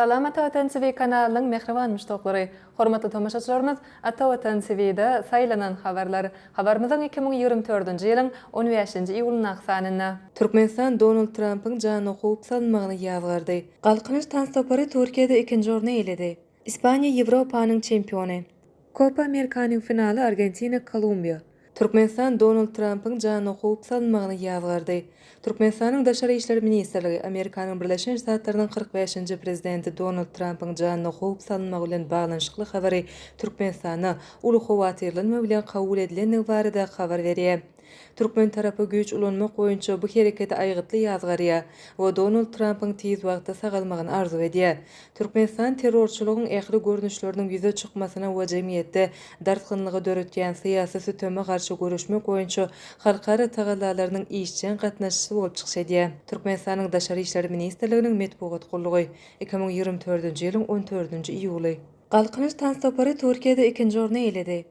Salam Vatan TV kanalının mehriban müştaqları. Hormatly tamaşaçylarymyz, Vatan TV'de saylanan habarlar. Habarymyzyň 2024-nji ýylyň 15-nji iýuluny aksanyna. Türkmenistan Donald Trump'yň janyny goýup salmagyny ýazgardy. Galkynyş tanstopary Türkiýede 2-nji orny eledi. Ispaniýa Ýewropanyň çempiony. Copa Amerikanyň finaly Argentina Kolumbiýa. Türkmenistan Donald Trump'yň janyny goýup salmagyny ýazgardy. Türkmenistanyň Daşary işler ministrligi Amerikanyň Birleşen Ştatlarynyň 45-nji prezidenti Donald Trump'yň janyny goýup salmagy bilen baglanyşykly habary Türkmenistany uly howatyrlanma bilen kabul edilen barada habar berýär. Türkmen tarapy güýç ulanmak boýunça bu hereketi aýgytly ýazgarýar we Donald Trump'yň tez wagtda sagalmagyny arzu edýär. Türkmenistan terrorçylygyň ähli görnüşleriniň ýüze çykmasyna we jemgyýetde dartgynlygy döretýän syýasy süteme garşy görüşmek boýunça halkara tagallalarynyň işçen gatnaşçysy bolup çykşadýar. Türkmenistanyň Daşary işler ministrliginiň medpugat gollugy 2024-nji ýylyň 14-nji iýuly. Galkynyş tanstopary Türkiýede 2-nji orny eledi.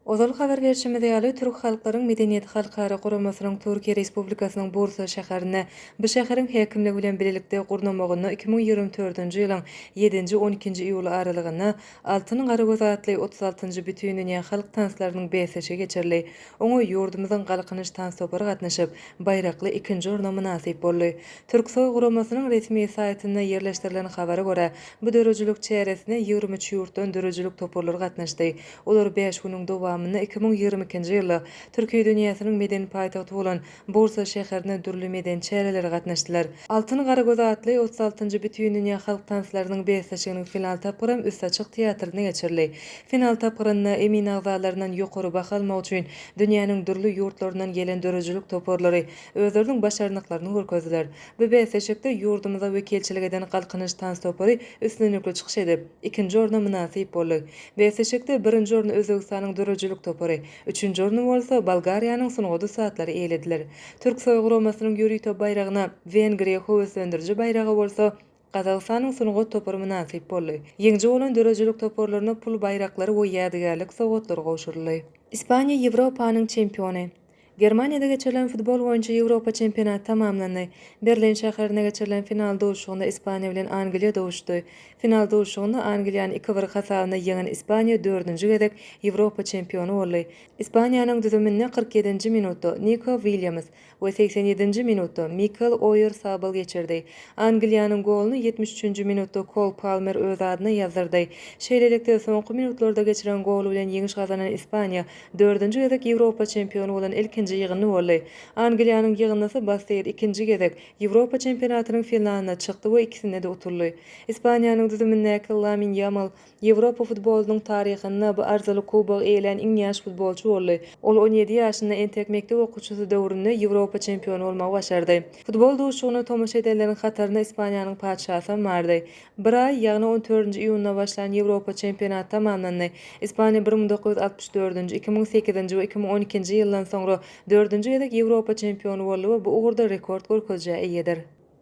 Ozal haber berişimizde ýaly Türk halklaryň medeniýet halkara guramasynyň Türkiýe Respublikasynyň Bursa şäherine bu şäheriň häkimligi bilen birlikde gurnamagyny 2024-nji ýylyň 7-12-nji iýuly aralygyna Altyny Garagöz adly 36-njy bütün dünýä halk tanslarynyň beseşi geçirli. Oňa ýurdumyzyň galkynyş tanstopary gatnaşyp baýrakly 2-nji orna münasip boldy. Türksoy guramasynyň resmi saýtyna ýerleşdirilen habara görä bu dörejilik çäresine 23 ýurtdan dörejilik toporlary gatnaşdy. Olar 5 güniň dowamyny 2022-nji ýylda Türkiýe dünýäsiniň medeni paýtagty bolan Bursa şäherine dürlemeden çäreler gatnaşdylar. Altyny Garagöz adly 36-njy bütün dünýä halk tanslarynyň beseşiginiň final tapyry üst açyk teatrynda geçirli. Final tapyryna emin agzalarynyň ýokary bahalmak üçin dünýäniň dürli ýurtlaryndan gelen dörejilik toporlary özleriniň başarnyklaryny görkezdiler. Bu beseşikde ýurdumyza wekilçilik eden galkynyş tanstopary üstünlikli çykyş edip 2-nji orna münasip boldy. Beseşikde 1-nji orny Özbegistanyň dörejilik topory, 3-nji orny bolsa Bolgariýanyň Sunugodu saatlary eýlediler. Türksoy guramasynyň ýürüýte baýragyna Wengriýa höweslendiriji baýragy bolsa Gazagystanyň Sunugod topory münasip boldy. Ýeňji bolan dörejilik toporlaryna pul baýraklary we ýadygarlyk sowgatlary goşurly. Ispaniýa Ýewropanyň çempiony. Germaniýada geçirilen futbol boýunça Ýewropa çempionaty tamamlandy. Berlin şäherine geçirilen final dowuşygynda Ispaniýa bilen Angliýa dowuşdy. Final dowuşygynda Angliýany 2-1 hasabyna ýeňen Ispaniýa 4-nji gezek Ýewropa çempiony boldy. Ispaniýanyň düzüminde 47-nji minutda Nico Williams we 87-nji minutda Michael Oyarzabal geçirdi. Angliýanyň golunu 73-nji minutda Cole Palmer öz adyna ýazyrdy. Şeýlelikde soňky minutlarda geçiren gol bilen ýeňiş gazanan Ispaniýa 4-nji gezek Ýewropa çempiony bolan ilkinji ýygyny boldy. Angliýanyň ýygnysy Bastyr 2-nji gezek Ýewropa çempionatynyň finalyna çykdy we ikisinde de uturly. Ispaniýanyň düzümindäki Lamine Yamal Ýewropa futbolunyň taryhynda bu arzaly kubok eýlen iň ýaş futbolçy boldy. Ol 17 ýaşynda entek mekdep okuwçysy döwründe Ýewropa çempiony bolmagy başardy. Futbol dowuşygyny tomaşa edenleriň hatarynda Ispaniýanyň padşasy mardy. Bir ay, ýagny 14-nji iýunda başlanan Ýewropa çempionaty tamamlandy. Ispaniýa 1964-nji, 2008-nji we 2012-nji ýyldan soňra 4-nji gezek Ýewropa çempiony boldy we bu ugrda rekord görkezýär eýedir.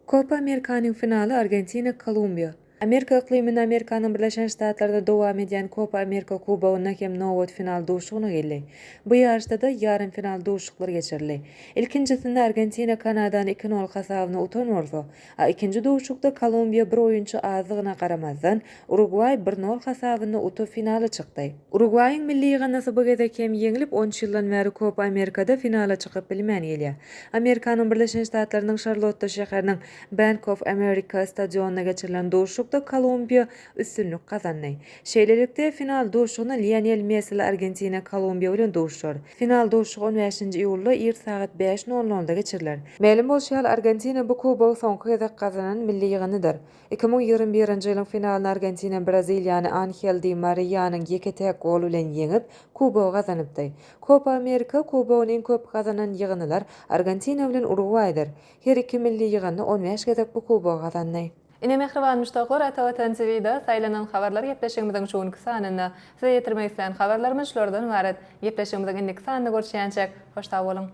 Copa Amerikanyň finaly Argentina Kolumbiýa. Amerika ikliminde Amerikanyň Birleşen Ştatlarynda dowam edýän Copa Amerika kubogyna hem nowat final dowuşygyna geldi. Bu ýarşda da ýarym final dowuşyklary geçirildi. İlkinjisinde Argentina Kanadany 2-0 hasabyna utan bolsa, ikinji dowuşykda Kolumbiýa bir oýunçy azlygyna garamazdan Uruguay 1-0 hasabyna utup finala çykdy. Uruguaýyň milli ýygnasy bu gezek hem ýeňilip 10 ýyldan bäri Copa Amerikada finala çykyp bilmän gelýär. Amerikanyň Birleşen Ştatlarynyň Charlotte şäheriniň Bank of America stadionuna geçirilen dowuşykda Kolumbiýa üstünlük kazandy. Şeýlelikde final dowuşygyna Lionel Messi Argentina Kolumbiýa bilen dowuşar. Final dowuşygy 15-nji iýulda ir saat 5:00-da geçiriler. Melim bolşýar Argentina bu kubogy soňky gezek kazanan milli ýygynydyr. 2021-nji ýylyň finalyny Argentina Braziliýany Angel Di Mariýanyň ýeketek gol bilen ýeňip kubogy gazanypdy. Copa Amerika kubogyny köp kazanan ýygynylar Argentina bilen Uruguaydyr. Her iki milli ýygyny 15 gezek bu kubogy gazandy. Ine mehriban müştaqlar Vatan TV'de saylanan habarlar ýepleşigimizden şuňky sanynda. Size ýetirmek isleýän habarlarymyz şulardan ibaret. Ýepleşigimizden indiki sanynda görüşýänçek hoşta bolun.